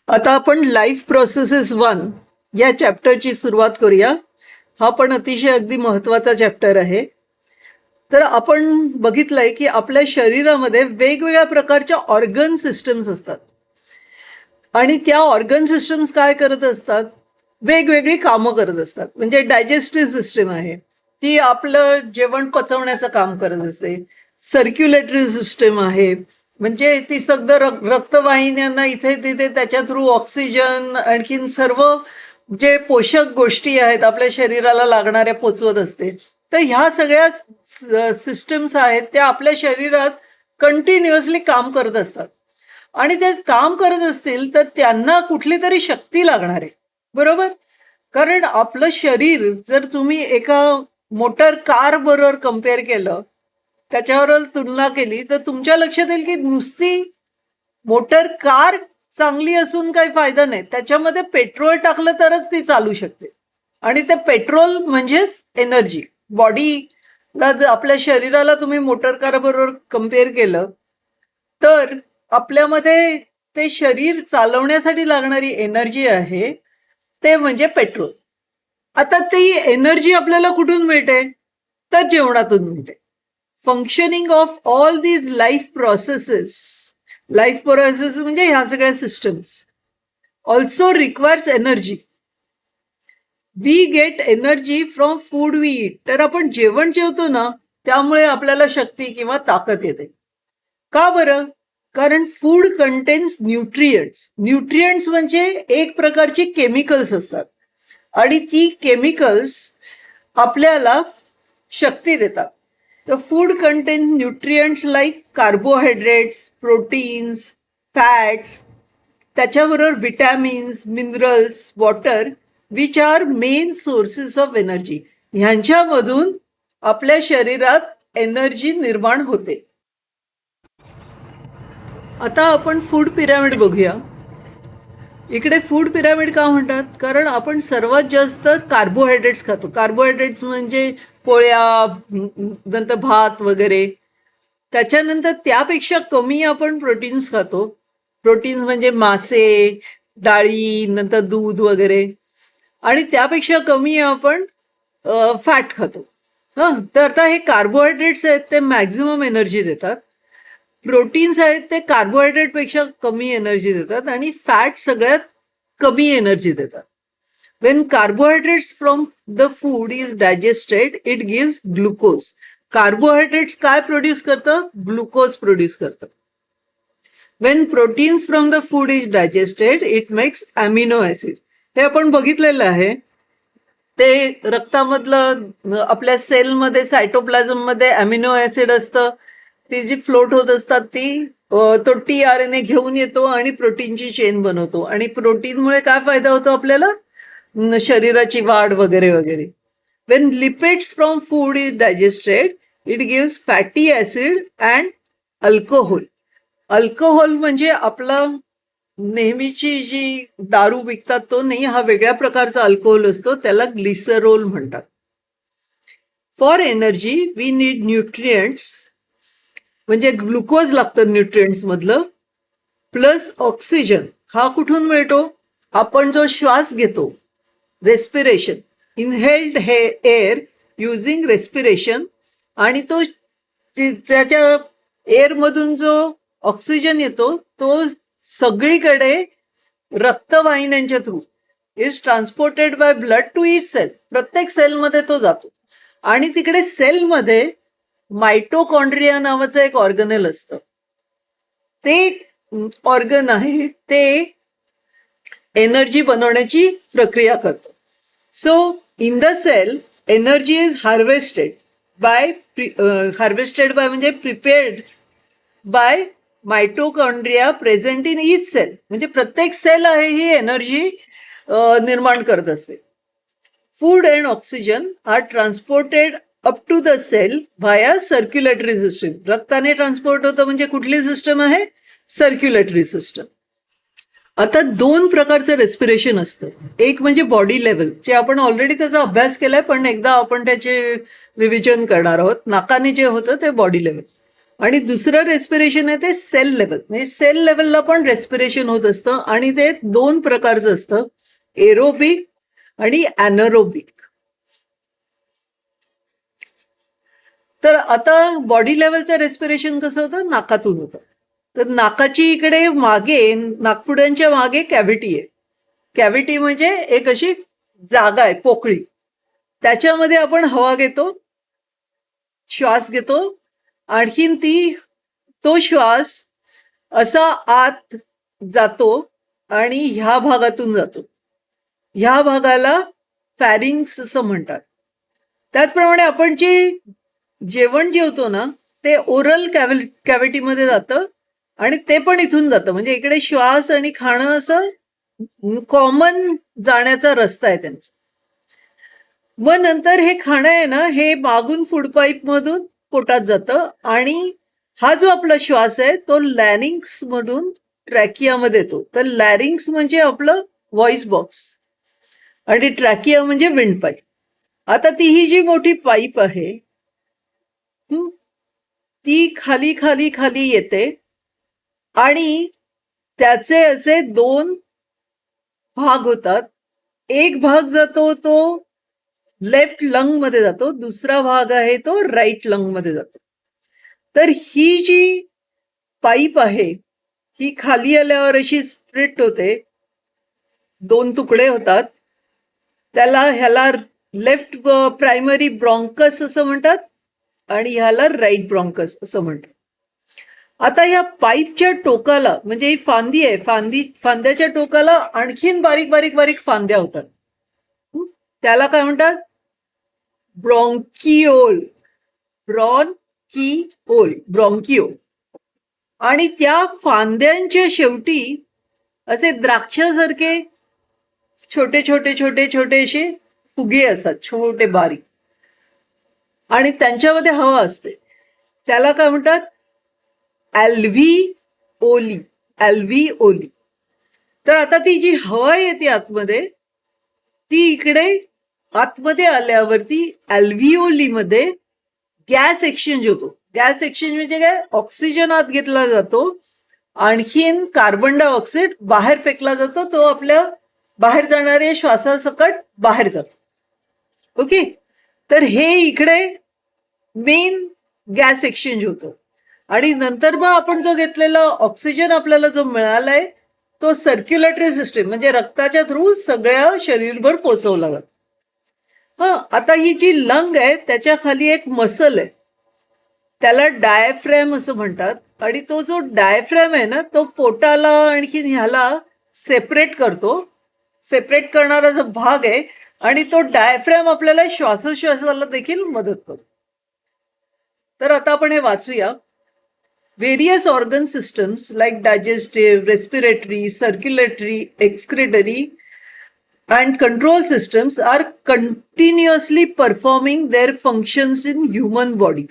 आता आपण life processes 1 या चॅप्टरची सुरुवात करूया. हा पण अतिशय अगदी महत्वाचा चॅप्टर आहे. तर आपण बघितलंय की आपल्या शरीरामध्ये वेगवेगळ्या प्रकारच्या ऑर्गन सिस्टम्स असतात आणि त्या ऑर्गन सिस्टम्स काय करत असतात, वेगवेगळी कामं करत असतात. म्हणजे डायजेस्टिव्ह सिस्टम आहे, ती आपलं जेवण पचवण्याचं काम करत असते. सर्क्युलेटरी सिस्टम आहे, म्हणजे ती सगळं रक्तवाहिन्यांना इथे तिथे त्याच्या थ्रू ऑक्सिजन आणखीन सर्व जे पोषक गोष्टी आहेत आपल्या शरीराला लागणाऱ्या पोचवत असते. तर ह्या सगळ्या सिस्टम्स आहेत त्या आपल्या शरीरात कंटिन्युअसली काम करत असतात आणि ते काम करत असतील तर त्यांना कुठली तरी शक्ती लागणार आहे, बरोबर? कारण आपलं शरीर जर तुम्ही एका मोटर कार बरोबर कम्पेअर केलं, त्याच्यावर तुलना केली, तर तुमच्या लक्षात येईल की नुसती मोटर कार चांगली असून काही फायदा नाही. त्याच्यामध्ये पेट्रोल टाकलं तरच ती चालू शकते आणि ते पेट्रोल म्हणजेच एनर्जी. बॉडीला जर आपल्या शरीराला तुम्ही मोटर कार बरोबर कम्पेअर केलं तर आपल्यामध्ये ते शरीर चालवण्यासाठी लागणारी एनर्जी आहे ते म्हणजे पेट्रोल. आता ती एनर्जी आपल्याला कुठून मिळते? तर जेवणातून मिळते. Functioning of all these life processes म्हणजे ह्या सगळ्या systems also requires energy. We get energy from food we eat. तर आपण जेवण जेवतो ना, त्यामुळे आपल्याला शक्ती किंवा ताकद येते. का बरं? कारण फूड कंटेन्स न्यूट्रिएंट्स. न्यूट्रिएंट्स म्हणजे एक प्रकारची केमिकल्स असतात आणि ती केमिकल्स आपल्याला शक्ती देतात. The food contains nutrients like carbohydrates, proteins, fats, त्याच्याबरोबर vitamins, minerals, water, which are main sources of energy. ह्यांच्यामधून आपल्या शरीरात एनर्जी निर्माण होते. आता आपण फूड पिरामिड बघूया. इकडे फूड पिरामिड का म्हणतात? कारण आपण सर्वात जास्त कार्बोहायड्रेट्स खातो. कार्बोहायड्रेट्स म्हणजे पोळ्या, नंतर भात वगैरे. त्याच्यानंतर त्यापेक्षा कमी आपण प्रोटीन्स खातो. प्रोटीन्स म्हणजे मासे, डाळी, नंतर दूध वगैरे. आणि त्यापेक्षा कमी आपण फॅट खातो. तर आता हे कार्बोहायड्रेट्स आहेत ते मॅक्झिमम एनर्जी देतात. प्रोटीन्स आहेत ते कार्बोहायड्रेटपेक्षा कमी एनर्जी देतात आणि फॅट सगळ्यात कमी एनर्जी देतात. When carbohydrates from the food is digested, it gives glucose. Carbohydrates काय प्रोड्यूस करतं? ग्लुकोज प्रोड्यूस करतं. When proteins from the food is digested, it makes amino acid. हे आपण बघितलेलं आहे. ते रक्तामधलं आपल्या सेलमध्ये सायटोप्लाझममध्ये अमिनो ऍसिड असतं. ती जी फ्लोट होत असतात ती तो tRNA घेऊन येतो आणि प्रोटीनची चेन बनवतो आणि प्रोटीनमुळे काय फायदा होतो आपल्याला? शरीराची वाढ वगैरे वगैरे. Wien lipids from food is digested, it gives fatty acid and alcohol. Alcohol म्हणजे आपला नेहमीची जी दारू विकतात तो नाही, हा वेगळ्या प्रकारचा अल्कोहोल असतो, त्याला ग्लिसरॉल म्हणतात. For energy we need nutrients, म्हणजे ग्लुकोज लागतं न्यूट्रिएंट्स मधलं, प्लस ऑक्सिजन. हा कुठून मिळतो? आपण जो श्वास घेतो, रेस्पिरेशन, इनहेल्ड हे एअर युझिंग रेस्पिरेशन, आणि तो त्याच्या एअरमधून जो ऑक्सिजन येतो तो सगळीकडे रक्तवाहिन्यांच्या through is transported by blood to each cell. प्रत्येक सेलमध्ये तो जातो आणि तिकडे सेलमध्ये मायटोकॉन्ड्रिया नावाचं एक ऑर्गनेल असतं. ते ऑर्गन आहे ते एनर्जी बनवण्याची प्रक्रिया करतो. So in the cell energy is harvested by म्हणजे prepared by mitochondria present in each cell. म्हणजे प्रत्येक सेल आहे ही एनर्जी निर्माण करत असते. Food and oxygen are transported up to the cell via circulatory system. रक्ताने ट्रान्सपोर्ट होतं. म्हणजे कुठली सिस्टम आहे? Circulatory system. आता दोन प्रकारचं रेस्पिरेशन असतं. एक म्हणजे बॉडी लेवल, जे आपण ऑलरेडी त्याचा अभ्यास केलाय पण एकदा आपण त्याचे रिव्हिजन करणार आहोत. नाकाने जे होतं ते बॉडी लेवल. आणि दुसरं रेस्पिरेशन आहे ते सेल लेवल, म्हणजे सेल लेवलला पण रेस्पिरेशन होत असतं आणि ते 2 प्रकारचं असतं, एरोबिक आणि ॲनारोबिक. तर आता बॉडी लेवलचं रेस्पिरेशन कसं होतं, नाकातून होतं. तर नाकाची इकडे मागे, नाकपुड्यांच्या मागे कॅव्हिटी आहे. कॅव्हिटी म्हणजे एक अशी जागा आहे, पोकळी. त्याच्यामध्ये आपण हवा घेतो, श्वास घेतो, आणखीन तो श्वास असा आत जातो आणि ह्या भागातून जातो. ह्या भागाला फॅरिंग्स असं म्हणतात. त्याचप्रमाणे आपण जेवण जेवतो ना, ते ओरल कॅव्हिटीमध्ये जातं आणि ते पण इथून जातं. म्हणजे इकडे श्वास आणि खाणं असं कॉमन जाण्याचा रस्ता आहे त्यांचा. मग नंतर हे खाणं आहे ना, हे मागून फूड पाईप मधून पोटात जातं आणि हा जो आपला श्वास आहे तो लॅरिंग्स मधून ट्रॅकियामध्ये येतो. तर लॅरिंग्स म्हणजे आपलं व्हॉइस बॉक्स आणि ट्रॅकिया म्हणजे विंड पाईप. आता ही जी मोठी पाईप आहे, ती खाली खाली खाली येते आणि त्याचे असे 2 भाग होतात. एक भाग जातो तो लेफ्ट लंग मध्ये जातो, दुसरा भाग आहे तो राईट लंग मध्ये जातो. तर ही जी पाईप आहे ही खाली आल्यावर अशी स्प्लिट होते, 2 तुकडे होतात. ह्याला लेफ्ट प्रायमरी ब्रॉन्कस असं म्हणतात आणि ह्याला राईट ब्रॉन्कस असं म्हणतात. आता या पाईपच्या टोकाला, म्हणजे ही फांदी आहे, फांद्याच्या टोकाला आणखीन बारीक बारीक बारीक फांद्या होतात. त्याला काय म्हणतात, ब्रॉन्किओल. ब्रॉन्किओल. आणि त्या फांद्यांच्या शेवटी असे द्राक्षासारखे छोटे छोटे छोटे छोटे असे फुगे असतात, छोटे बारीक, आणि त्यांच्यामध्ये हवा असते. त्याला काय म्हणतात, ॲल्व्हिओली. ॲल्व्हिओली. तर आता ती जी हवा येते आतमध्ये, ती इकडे आतमध्ये आल्यावरती ॲल्व्हिओलीमध्ये गॅस एक्सचेंज होतो. गॅस एक्सचेंज म्हणजे काय, ऑक्सिजन आत घेतला जातो, आणखीन कार्बन डायऑक्साईड बाहेर फेकला जातो, तो आपल्या बाहेर जाणाऱ्या श्वासासकट बाहेर जातो. ओके. तर हे इकडे मेन गॅस एक्सचेंज होतं आणि नंतर मग आपण जो घेतलेला ऑक्सिजन आपल्याला जो मिळालाय तो सर्क्युलेटरी सिस्टीम म्हणजे रक्ताच्या थ्रू सगळ्या शरीरभर पोचवला जातो. आता ही जी लंग आहे त्याच्या खाली एक मसल आहे, त्याला डायफ्रॅम असं म्हणतात. आणि तो जो डायफ्रॅम आहे ना, तो पोटाला आणखीन ह्याला सेपरेट करतो. सेपरेट करणारा जो भाग आहे आणि तो डायफ्रॅम आपल्याला श्वासोश्वासाला देखील मदत करतो. तर आता आपण हे वाचूया. Various organ systems like digestive, respiratory, circulatory, excretory and control systems are continuously performing their functions in human body.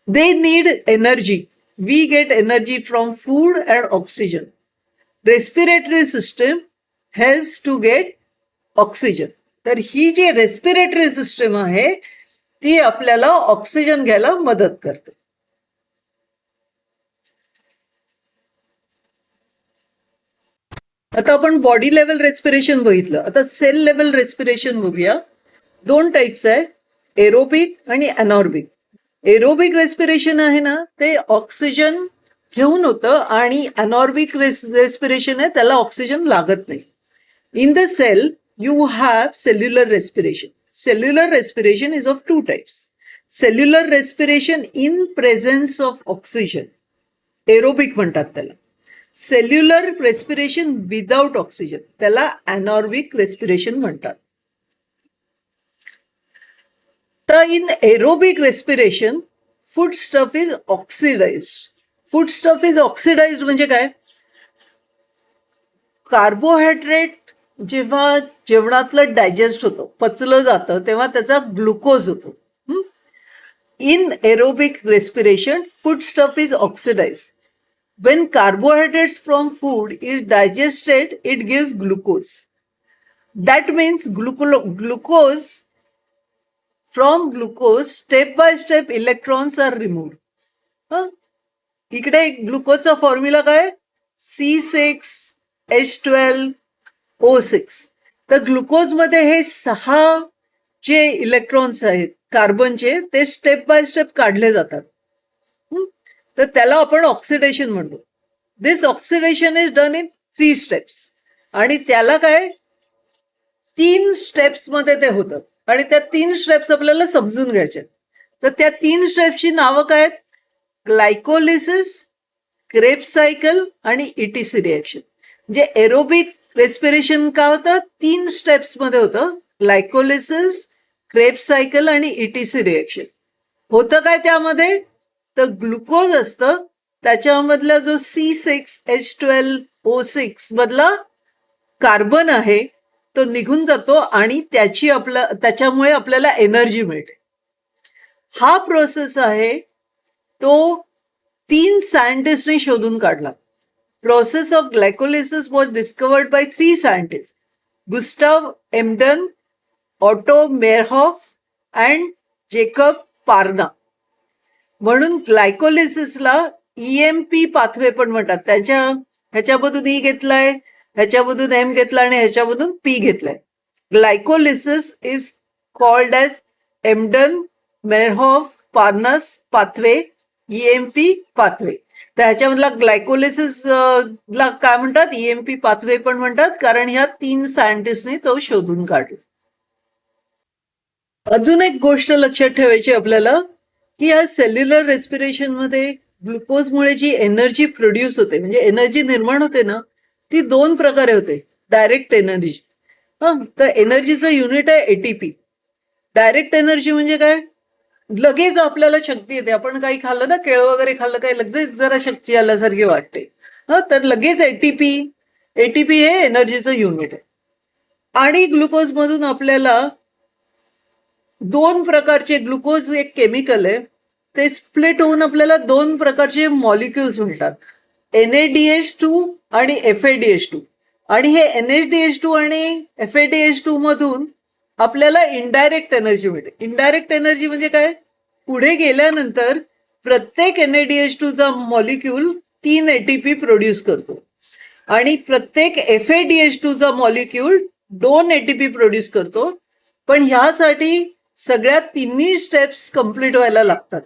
They need energy. We get energy from food and oxygen. Respiratory system helps to get oxygen. तर ही जी respiratory system आहे ती आपल्याला oxygen घ्यायला मदत करते. आता आपण body level respiration बघितलं. आता सेल लेवल रेस्पिरेशन बघूया. 2 टाईप्स आहे, एरोबिक आणि अनॉर्बिक. एरोबिक रेस्पिरेशन आहे ना, ते ऑक्सिजन घेऊन होतं आणि अनॉर्बिक रेस्पिरेशन आहे त्याला ऑक्सिजन लागत नाही. In the cell you have cellular respiration. Cellular respiration is of 2 types. Cellular respiration in presence of oxygen, aerobic म्हणतात त्याला. Cellular respiration without oxygen, त्याला anaerobic respiration म्हणतात. तर in aerobic respiration foodstuff is oxidized. Foodstuff is oxidized म्हणजे काय, carbohydrate जेव्हा जेवणातलं digest होतं, पचलं जातं, तेव्हा त्याचा ग्लुकोज होतो. In aerobic respiration food stuff is oxidise. When carbohydrates from food is digested it gives glucose. That means glucose from glucose step by step electrons are removed. इकडे ग्लुकोजचा फॉर्म्युला काय, C6H12O6. तर ग्लुकोजमध्ये हे 6 जे इलेक्ट्रॉन्स आहेत कार्बनचे ते स्टेप बाय स्टेप काढले जातात. तर त्याला आपण ऑक्सिडेशन म्हणतो. This oxidation is done in 3 steps. आणि त्याला काय 3 स्टेप्स मध्ये ते होतं. आणि त्या 3 स्टेप्स आपल्याला समजून घ्यायच्या. तर त्या 3 स्टेप्सची नावं काय आहेत, ग्लायकोलिसिस, क्रेब्स सायकल आणि ईटीसी रिएक्शन. म्हणजे एरोबिक रेस्पिरेशन काय होतं, 3 स्टेप्स मध्ये होतं, ग्लायकोलिसिस, क्रेब्स सायकल आणि ईटीसी रिएक्शन. होतं काय त्यामध्ये, तर ग्लुकोज असतं, त्याच्यामधला जो C6H12O6 मधला कार्बन आहे तो निघून जातो आणि त्याच्यामुळे आपल्याला एनर्जी मिळते. हा प्रोसेस आहे तो 3 सायंटिस्टनी शोधून काढला. Process of glycolysis was discovered by 3 scientist, Gustav Embden, Otto Meyerhof and Jakob Parnas. म्हणून ग्लायकोलिसिसला EMP पाथवे पण म्हणतात. ह्याच्यामधून E घेतलाय, ह्याच्यामधून M घेतला आणि ह्याच्यामधून P घेतलाय. Glycolysis is called as Embden Meyerhof Parnas pathway, EMP pathway. तर ह्याच्यामधला ग्लायकोलिसिस ला काय म्हणतात, EMP पाथवे पण म्हणतात, कारण ह्या 3 सायंटिस्टनी तो शोधून काढला. अजून एक गोष्ट लक्षात ठेवायची आपल्याला, की या सेल्युलर रेस्पिरेशन मध्ये ग्लुकोजमुळे जी एनर्जी प्रोड्यूस होते, म्हणजे एनर्जी निर्माण होते ना, ती 2 प्रकारे होते. डायरेक्ट एनर्जी, तर एनर्जीचं युनिट आहे ATP. डायरेक्ट एनर्जी म्हणजे काय, लगेच आपल्याला शक्ती येते. आपण काही खाल्लं ना, केळं वगैरे खाल्लं, काय लगेच जरा शक्ती आल्यासारखी वाटते. तर लगेच ATP हे एनर्जीचं युनिट आहे. आणि ग्लुकोज मधून आपल्याला 2 प्रकारचे, ग्लुकोज एक केमिकल आहे, ते स्प्लिट होऊन आपल्याला 2 प्रकारचे मॉलिक्युल्स मिळतात, NADH2 आणि FADH2. आणि हे NADH2 आणि FADH2 मधून आपल्याला इनडायरेक्ट एनर्जी मिळते. इनडायरेक्ट एनर्जी म्हणजे काय, पुढे गेल्यानंतर प्रत्येक NADH2 चा मॉलिक्यूल 3 ATP प्रोड्यूस करतो आणि प्रत्येक FADH2 चा मॉलिक्यूल 2 ATP प्रोड्यूस करतो. पण ह्यासाठी सगळ्या 3 स्टेप्स कंप्लीट व्हायला लागतात.